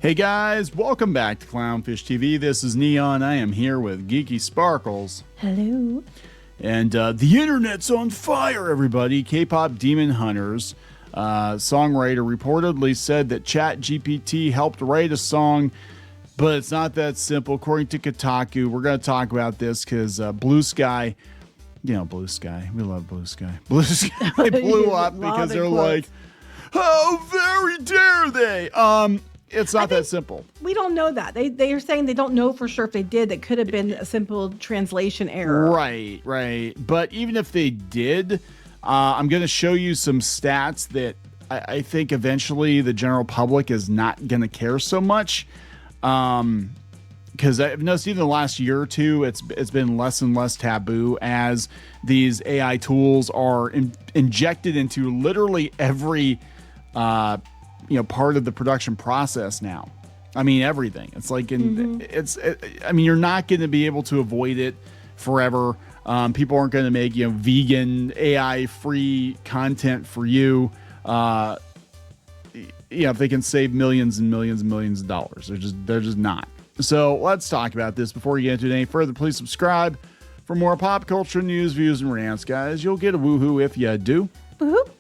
Hey guys, welcome back to Clownfish TV. This is Kneon. I am here with Geeky Sparkles. Hello. And the internet's on fire, everybody. KPop Demon Hunters songwriter reportedly said that ChatGPT helped write a song, but it's not that simple. According to Kotaku, we're going to talk about this because Blue Sky, Blue Sky, we love Blue Sky. Blue Sky blew up because they're like, how very dare they? It's not that simple. We don't know that. They are saying they don't know for sure if they did. That could have been a simple translation error. Right. But even if they did, I'm going to show you some stats that I think eventually the general public is not going to care so much. Because I've noticed even the last year or two, it's been less and less taboo as these AI tools are injected into literally every part of the production process now. I mean, everything. It's like, you're not going to be able to avoid it forever. People aren't going to make, vegan AI free content for you. If they can save millions and millions and millions of dollars, they're just not. So let's talk about this. Before you get into it any further, please subscribe for more pop culture news, views, and rants, guys. You'll get a woohoo if you do. Woohoo.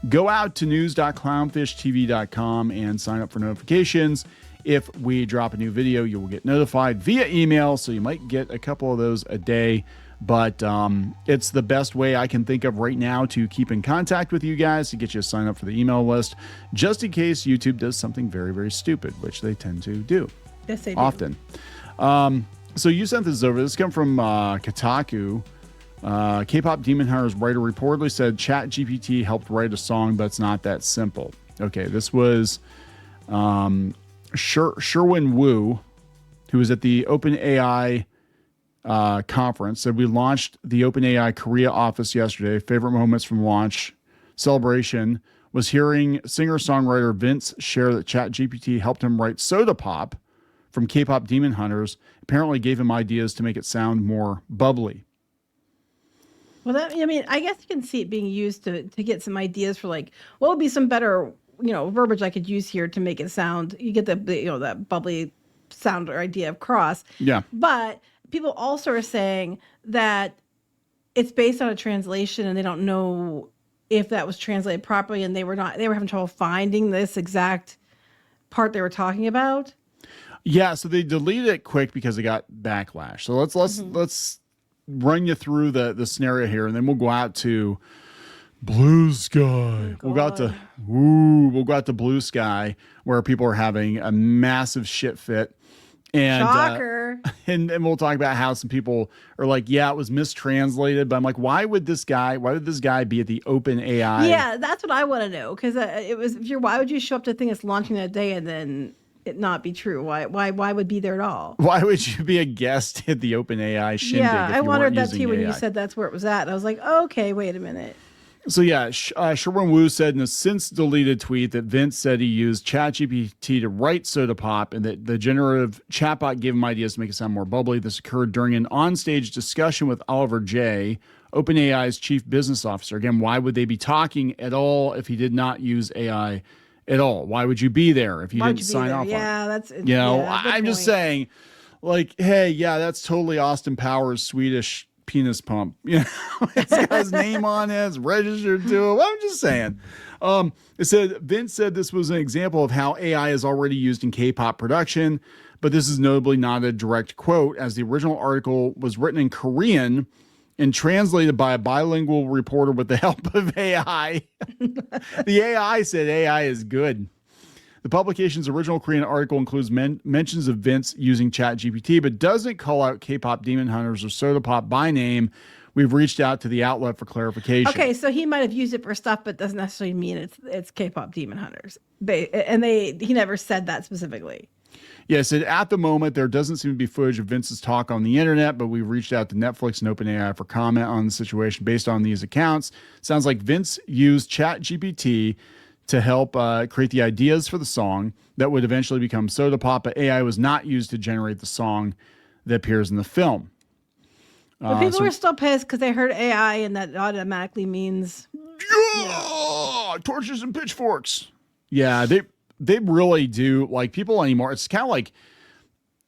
Go out to news.clownfishtv.com and sign up for notifications. If we drop a new video, you will get notified via email, so you might get a couple of those a day. But it's the best way I can think of right now to keep in contact with you guys, to get you to sign up for the email list, just in case YouTube does something very, very stupid, which they tend to do. Yes, they do. Often. So you sent this over. This comes from Kotaku. K-pop Demon Hunters writer reportedly said ChatGPT helped write a song, but it's not that simple. Okay, this was Sherwin Wu, who was at the OpenAI conference, said we launched the OpenAI Korea office yesterday. Favorite moments from launch celebration was hearing singer-songwriter Vince share that ChatGPT helped him write Soda Pop from K-pop Demon Hunters. Apparently gave him ideas to make it sound more bubbly. Well, I guess you can see it being used to get some ideas for like, what would be some better, verbiage I could use here to make it sound, you get that bubbly sound or idea of cross. Yeah. But people also are saying that it's based on a translation and they don't know if that was translated properly, and they were having trouble finding this exact part they were talking about. Yeah. So they deleted it quick because they got backlash. So let's run you through the scenario here, and then we'll go out to Blue Sky. We'll go out to Blue Sky, where people are having a massive shit fit. And shocker. And we'll talk about how some people are like, yeah, it was mistranslated, but I'm like, why would this guy be at the OpenAI? Yeah, that's what I want to know, because why would you show up to a thing that's launching that day and then it not be true? Why would be there at all? Why would you be a guest at the OpenAI shindig? Yeah, I wondered that too when AI? you said that's where it was at. And I was like, okay, wait a minute. So yeah, Sherwin Wu said in a since deleted tweet that Vince said he used ChatGPT to write Soda Pop, and that the generative chatbot gave him ideas to make it sound more bubbly. This occurred during an onstage discussion with Oliver Jay, OpenAI's chief business officer. Again, why would they be talking at all if he did not use AI at all? Why would you be there if you didn't sign off on it? Yeah, that's I'm just saying, like, hey, yeah, that's totally Austin Powers' Swedish penis pump. It's got his name on it, it's registered to him. I'm just saying. Vince said this was an example of how AI is already used in K-pop production, but this is notably not a direct quote, as the original article was written in Korean and translated by a bilingual reporter with the help of AI. The AI said AI is good. The publication's original Korean article includes mentions of Vince using ChatGPT, but doesn't call out K-pop Demon Hunters or Soda Pop by name. We've reached out to the outlet for clarification. Okay, so he might have used it for stuff, but doesn't necessarily mean it's K-pop Demon Hunters. He never said that specifically. Yeah, it said at the moment there doesn't seem to be footage of Vince's talk on the internet, but we've reached out to Netflix and OpenAI for comment on the situation based on these accounts. Sounds like Vince used ChatGPT to help create the ideas for the song that would eventually become Soda Pop, but AI was not used to generate the song that appears in the film. But people are still pissed because they heard AI, and that automatically means torches and pitchforks. Yeah, they really do, like, people anymore. It's kind of like,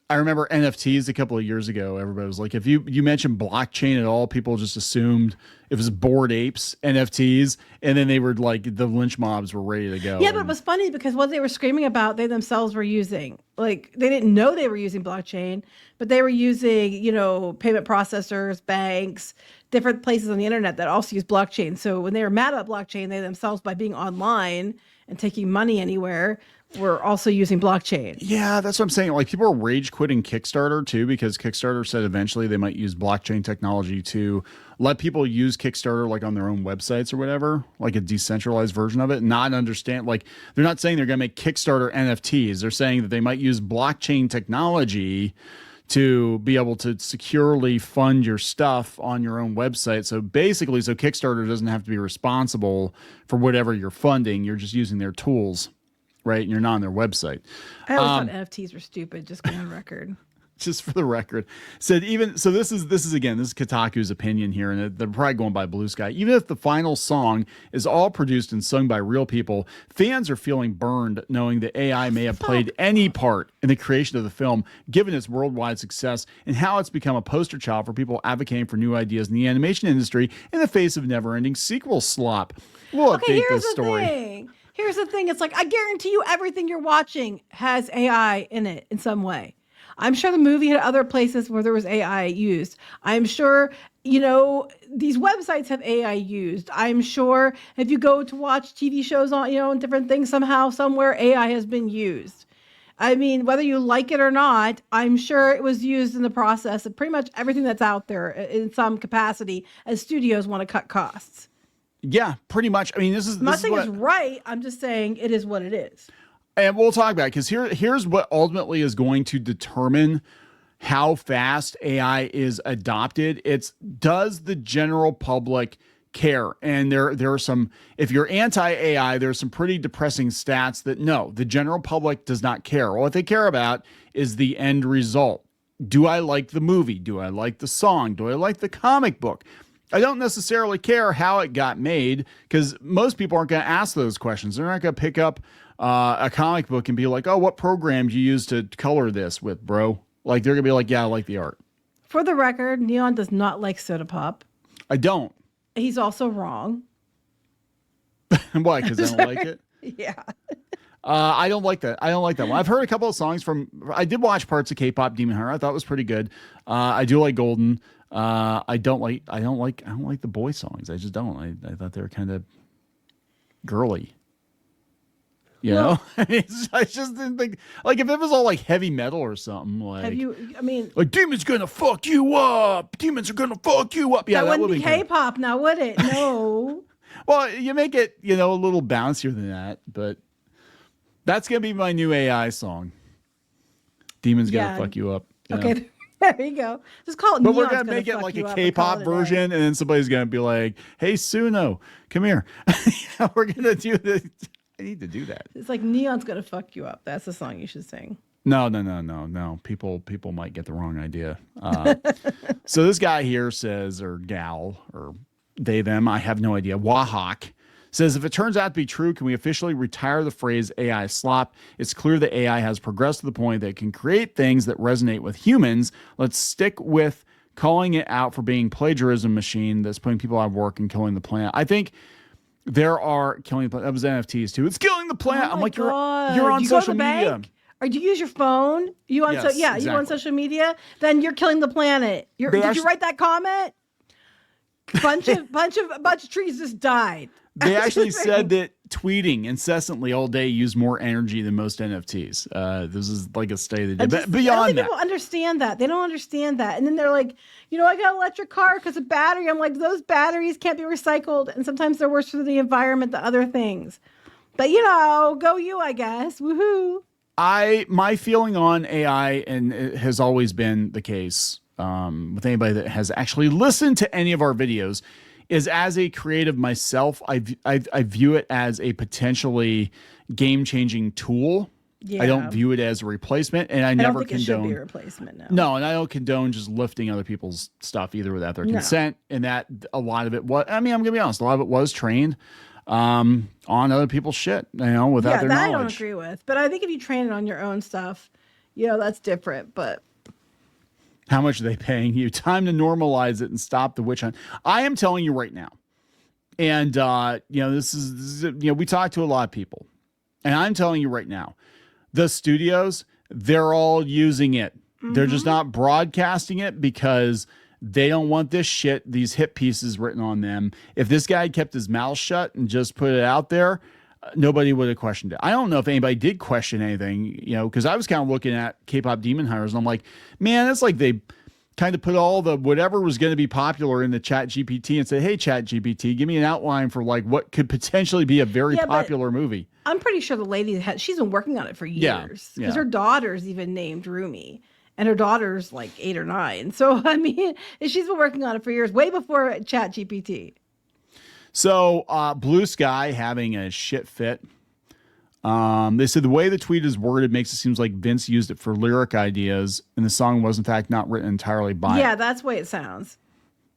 I remember NFTs a couple of years ago. Everybody was like, if you mentioned blockchain at all, people just assumed it was Bored Apes NFTs, and then they were like, the lynch mobs were ready to go. Yeah, but it was funny because what they were screaming about, they themselves were using. Like, they didn't know they were using blockchain, but they were using, you know, payment processors, banks, different places on the internet that also use blockchain. So when they were mad about blockchain, they themselves, by being online and taking money anywhere, were also using blockchain. Yeah, that's what I'm saying. Like, people are rage quitting Kickstarter too, because Kickstarter said eventually they might use blockchain technology to let people use Kickstarter like on their own websites or whatever, like a decentralized version of it. Not understand, like, they're not saying they're going to make Kickstarter NFTs. They're saying that they might use blockchain technology to be able to securely fund your stuff on your own website. So basically, so Kickstarter doesn't have to be responsible for whatever you're funding. You're just using their tools. Right, and you're not on their website. I always thought NFTs were stupid. Just going on record. Just for the record, said even so. This is Kotaku's opinion here, and they're probably going by Blue Sky. Even if the final song is all produced and sung by real people, fans are feeling burned knowing that AI may have played any part in the creation of the film, given its worldwide success and how it's become a poster child for people advocating for new ideas in the animation industry in the face of never-ending sequel slop. We'll update this story. Here's the thing. It's like, I guarantee you everything you're watching has AI in it in some way. I'm sure the movie had other places where there was AI used. I'm sure, you know, these websites have AI used. I'm sure if you go to watch TV shows on, you know, and different things, somehow, somewhere, AI has been used. I mean, whether you like it or not, I'm sure it was used in the process of pretty much everything that's out there in some capacity as studios want to cut costs. Yeah, pretty much. I mean, I'm not saying it's right. I'm just saying it is what it is. And we'll talk about it, because here's what ultimately is going to determine how fast AI is adopted. It's, does the general public care? And there are some, if you're anti-AI, there's some pretty depressing stats that no, the general public does not care. What they care about is the end result. Do I like the movie? Do I like the song? Do I like the comic book? I don't necessarily care how it got made, because most people aren't going to ask those questions. They're not going to pick up a comic book and be like, oh, what program do you use to color this with, bro? Like, they're going to be like, yeah, I like the art. For the record, Kneon does not like soda pop. I don't. He's also wrong. Why? Because I don't like it? Yeah. I don't like that. I don't like that one. I've heard a couple of songs from, I did watch parts of KPop Demon Hunter. I thought it was pretty good. I do like Golden. I don't like the boy songs. I just don't. I thought they were kind of girly. You know? I just didn't think, like, if it was all like heavy metal or something, like, like, demons gonna fuck you up. Demons are gonna fuck you up. Yeah, that wouldn't be K-pop now, would it? No. Well, you make it, you know, a little bouncier than that, but that's gonna be my new AI song. Demons gonna fuck you up. Okay. Know? There you go. Just call it. But we're gonna make it like a K-pop version, and then somebody's gonna be like, "Hey, Suno, come here." We're gonna do this. I need to do that. It's like Neon's gonna fuck you up. That's the song you should sing. No. People might get the wrong idea. So this guy here says, or gal, or they, them, I have no idea. Wahawk says, if it turns out to be true, can we officially retire the phrase AI slop? It's clear that AI has progressed to the point that it can create things that resonate with humans. Let's stick with calling it out for being plagiarism machine that's putting people out of work and killing the planet. I think there are killing the planet. That was NFTs too. It's killing the planet. I'm like, you're on social media. Or do you use your phone? You on exactly. You on social media? Then you're killing the planet. Did you write that comment? Bunch of trees just died. They actually said that tweeting incessantly all day used more energy than most NFTs. This is like a study they did. But beyond that, people understand that. They don't understand that. And then they're like, you know, I got an electric car because of battery. I'm like, those batteries can't be recycled. And sometimes they're worse for the environment than other things. But, you know, go you, I guess. Woohoo. My feeling on AI, and it has always been the case with anybody that has actually listened to any of our videos, is as a creative myself, I view it as a potentially game-changing tool. Yeah. I don't view it as a replacement, and I never condone. It should be a replacement now. No, and I don't condone just lifting other people's stuff either without their consent. And that a lot of it was, I mean, I'm gonna be honest, a lot of it was trained. on other people's shit, without their that knowledge. I don't agree with. But I think if you train it on your own stuff, that's different. But how much are they paying you? Time to normalize it and stop the witch hunt. I am telling you right now. And, this is, we talk to a lot of people, and I'm telling you right now, the studios, they're all using it. Mm-hmm. They're just not broadcasting it because they don't want this shit, these hit pieces written on them. If this guy had kept his mouth shut and just put it out there, nobody would have questioned it. I don't know if anybody did question anything, because I was kind of looking at K-pop Demon Hunters, and I'm like, man, it's like they kind of put all the whatever was going to be popular in the ChatGPT and say, hey, ChatGPT, give me an outline for like what could potentially be a very popular movie. I'm pretty sure the lady she's been working on it for years because her daughter's even named Rumi, and her daughter's like 8 or 9. So, I mean, she's been working on it for years, way before ChatGPT. So Blue Sky having a shit fit. They said the way the tweet is worded makes it seem like Vince used it for lyric ideas, and the song was in fact not written entirely by it. That's the way it sounds.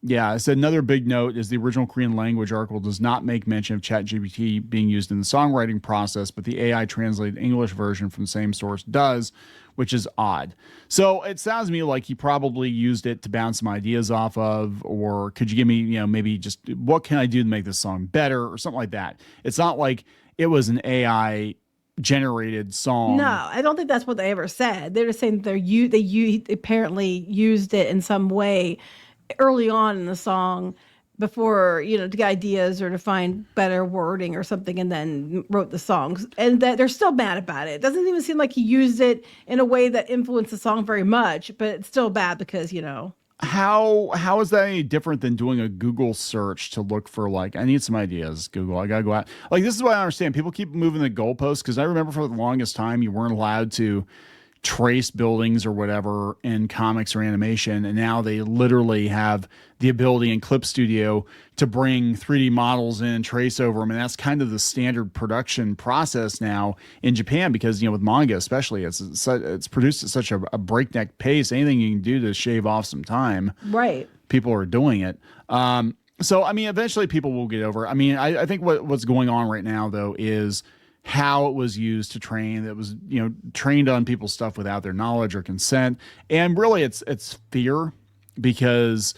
Yeah, I said another big note is the original Korean language article does not make mention of ChatGPT being used in the songwriting process, but the AI translated English version from the same source does, which is odd. So it sounds to me like he probably used it to bounce some ideas off of, or could you give me, maybe just what can I do to make this song better or something like that. It's not like it was an AI generated song. No, I don't think that's what they ever said. They're just saying they apparently used it in some way early on in the song before, to get ideas or to find better wording or something, and then wrote the songs. And that they're still mad about it. It doesn't even seem like he used it in a way that influenced the song very much, but it's still bad because, How is that any different than doing a Google search to look for like, I need some ideas, Google, I gotta go out. Like, this is what I understand. People keep moving the goalposts because I remember for the longest time you weren't allowed to trace buildings or whatever in comics or animation, and now they literally have the ability in Clip Studio to bring 3D models in and trace over them, and that's kind of the standard production process now in Japan because with manga especially it's produced at such a breakneck pace. Anything you can do to shave off some time, right, people are doing it. So I mean, eventually people will get over it. I mean, I think what's going on right now though is how it was used to train. That was, trained on people's stuff without their knowledge or consent. And really it's fear because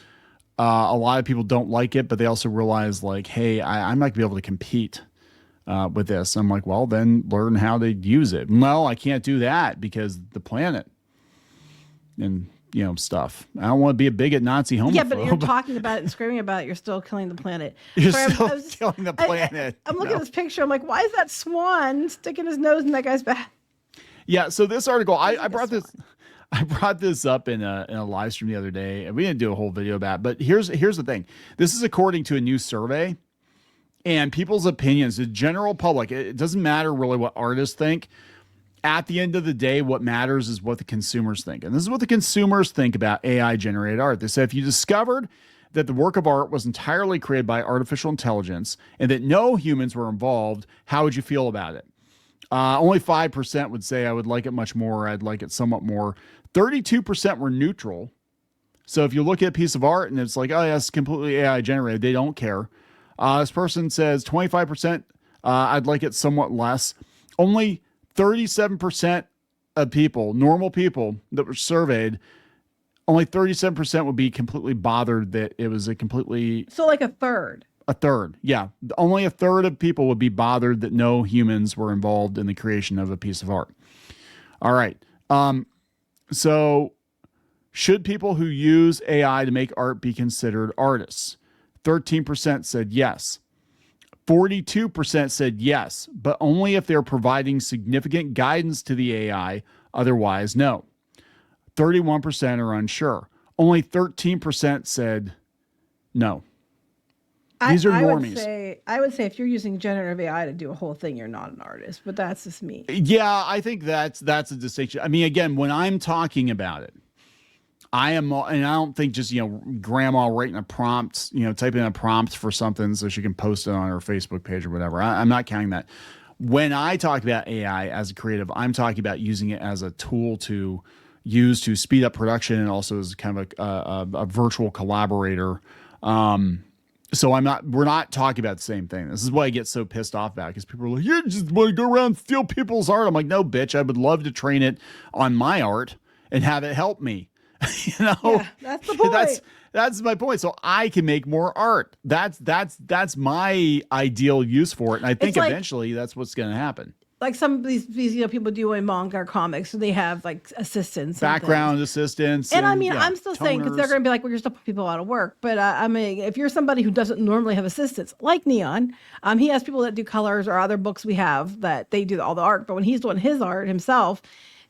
a lot of people don't like it, but they also realize like, hey, I'm not gonna be able to compete with this. I'm like, well, then learn how to use it. No, I can't do that because the planet and stuff. I don't want to be a bigot Nazi homophobe. Yeah, but you're talking about it and screaming about it. You're still killing the planet. You're still killing the planet. I'm looking at this picture. I'm like, why is that swan sticking his nose in that guy's back? Yeah. So this article, I brought this up in a live stream the other day, and we didn't do a whole video about it. But here's the thing. This is according to a new survey, and people's opinions, the general public. It doesn't matter really what artists think. At the end of the day, what matters is what the consumers think. And this is what the consumers think about AI-generated art. They said if you discovered that the work of art was entirely created by artificial intelligence and that no humans were involved, how would you feel about it? Only 5% would say I would like it much more, or I'd like it somewhat more. 32% were neutral. So if you look at a piece of art and it's like, oh, yeah, it's completely AI-generated, they don't care. This person says 25%, I'd like it somewhat less. Only 37% of people, normal people that were surveyed, only 37% would be completely bothered that it was a completely... So like a third. A third, yeah. Only a third of people would be bothered that no humans were involved in the creation of a piece of art. All right. So should people who use AI to make art be considered artists? 13% said yes. 42% said yes, but only if they're providing significant guidance to the AI. Otherwise, no. 31% are unsure. Only 13% said no. These are normies. I would say if you're using generative AI to do a whole thing, you're not an artist, but that's just me. Yeah, I think that's a distinction. I mean, again, when I'm talking about it, I am, and I don't think just, grandma writing a prompt, typing in a prompt for something so she can post it on her Facebook page or whatever. I'm not counting that. When I talk about AI as a creative, I'm talking about using it as a tool to use to speed up production and also as kind of a virtual collaborator. So we're not talking about the same thing. This is why I get so pissed off about it, because people are like, you just want to go around and steal people's art. I'm like, no, bitch, I would love to train it on my art and have it help me. Yeah, that's the point. That's my point. So I can make more art. That's my ideal use for it. And I think eventually that's what's going to happen. Like some of these people do in manga or comics, so they have like assistants, background assistants. And I mean, I'm still saying, because they're going to be like, well, you're still putting people out of work. But I mean, if you're somebody who doesn't normally have assistants, like Kneon, he has people that do colors, or other books we have that they do all the art. But when he's doing his art himself,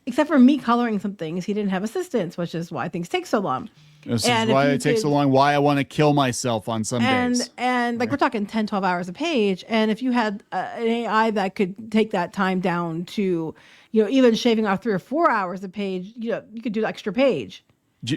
except for me coloring some things, he didn't have assistants, which is why things take so long. This is why it takes so long, why I want to kill myself on some days. And like, we're talking 10, 12 hours a page. And if you had an AI that could take that time down to, even shaving off 3 or 4 hours a page, you could do an extra page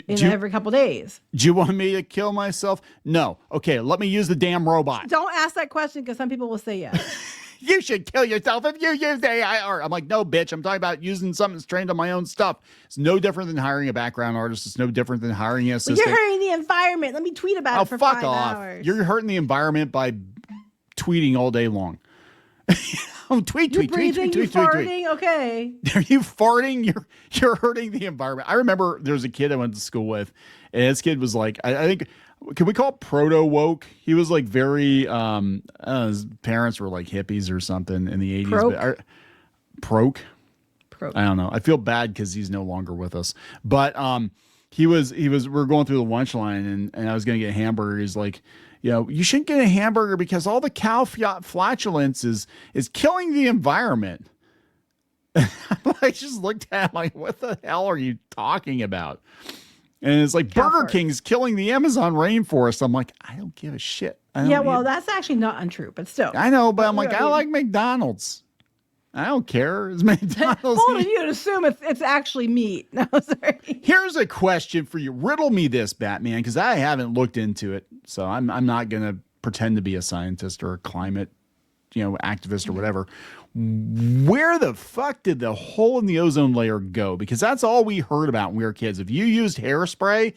every couple days. Do you want me to kill myself? No. Okay, let me use the damn robot. Don't ask that question, because some people will say yes. You should kill yourself if you use AI art. I'm like, no, bitch. I'm talking about using something that's trained on my own stuff. It's no different than hiring a background artist. It's no different than hiring an assistant. But you're hurting the environment. Let me tweet about it for fuck 5 off. hours. You're hurting the environment by tweeting all day long. tweet. Farting? Okay. Are you farting? You're hurting the environment. I remember there was a kid I went to school with, and this kid was like, I think, can we call it proto woke? He was like very, his parents were like hippies or something in the 80s. Proke. I don't know. I feel bad because he's no longer with us. But we were going through the lunch line, and I was going to get a hamburger. He's like, you shouldn't get a hamburger because all the cow flatulence is killing the environment. I just looked at him like, what the hell are you talking about? And it's like, Burger King's killing the Amazon rainforest. I'm like, I don't give a shit. That's actually not untrue, but still. I know, but I'm like, I like McDonald's. I don't care. It's McDonald's. Bold of you to assume it's actually meat. No, sorry. Here's a question for you. Riddle me this, Batman, because I haven't looked into it. So I'm not going to pretend to be a scientist or a climate, activist or whatever. Where the fuck did the hole in the ozone layer go? Because that's all we heard about when we were kids. If you used hairspray,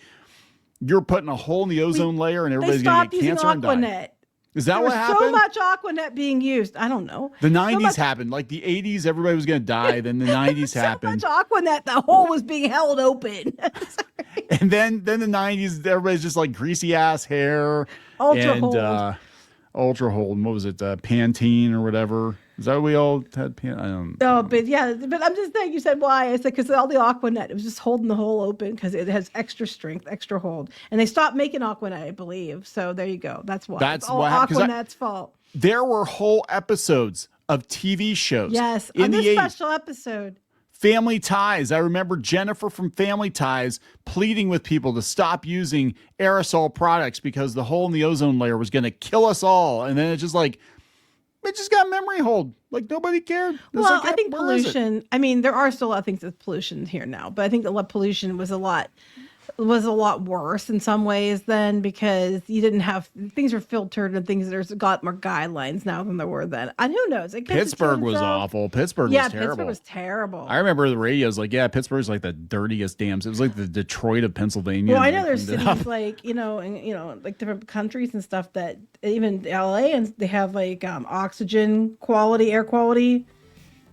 you're putting a hole in the ozone layer, and everybody's going to get cancer and die. Is that what happened? So much Aquanet being used. I don't know. The 90s happened. Like the 80s, everybody was going to die. Then the 90s happened. So much Aquanet, the hole was being held open. And then the 90s, everybody's just like greasy ass hair. Ultra hold. And what was it? Pantene or whatever. Is that what we all had? I don't know. But I'm just saying, you said why. I said, because all the Aquanet, it was just holding the hole open because it has extra strength, extra hold. And they stopped making Aquanet, I believe. So there you go. That's why. That's all Aquanet's fault. There were whole episodes of TV shows. Yes, in on the this special episode. Family Ties. I remember Jennifer from Family Ties pleading with people to stop using aerosol products because the hole in the ozone layer was going to kill us all. And then it just got memory hold. Like nobody cared. I think pollution. I mean, there are still a lot of things with pollution here now, but I think the pollution was a lot worse in some ways then, because you didn't have things were filtered and things. There's got more guidelines now than there were then. And who knows? Pittsburgh was awful. Pittsburgh was terrible. Pittsburgh was terrible. I remember the radio's like, Pittsburgh's like the dirtiest dams. It was like the Detroit of Pennsylvania. Well, I know there's cities like, like different countries and stuff that even LA, and they have like oxygen quality, air quality.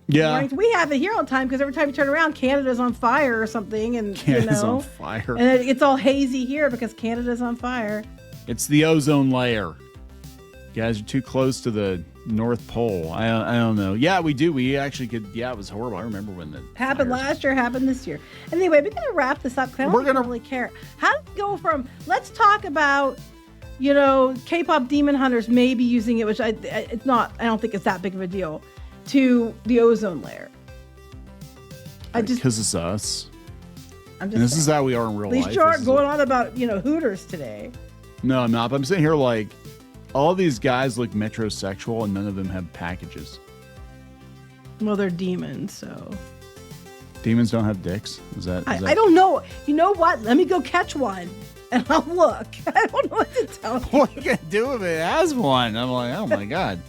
Yeah, we have it here all the time because every time you turn around, Canada's on fire or something, and Canada's on fire, and it's all hazy here because Canada's on fire. It's the ozone layer. You guys are too close to the North Pole. I don't know. Yeah, we do. We actually could. Yeah, it was horrible. I remember when that happened last year. Happened this year. Anyway, we're gonna wrap this up because I don't really care. How did it go from? Let's talk about. K-pop Demon Hunters maybe using it, which it's not. I don't think it's that big of a deal. To the ozone layer. Because it's us. This is how we are in real life. At least you aren't going on about, Hooters today. No, I'm not. But I'm sitting here like, all these guys look metrosexual and none of them have packages. Well, they're demons, so. Demons don't have dicks? I don't know. You know what? Let me go catch one. And I'll look. I don't know what to tell you. What are you going to do if it has one? I'm like, oh my God.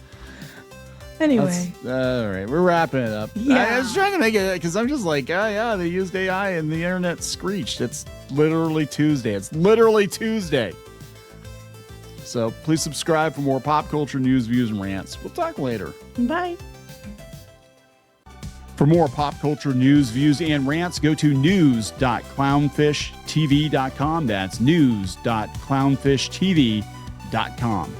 Anyway. All right, we're wrapping it up. Yeah. I was trying to make it, because I'm just like, they used AI and the internet screeched. It's literally Tuesday. So please subscribe for more pop culture news, views, and rants. We'll talk later. Bye. For more pop culture news, views, and rants, go to news.clownfishtv.com. That's news.clownfishtv.com.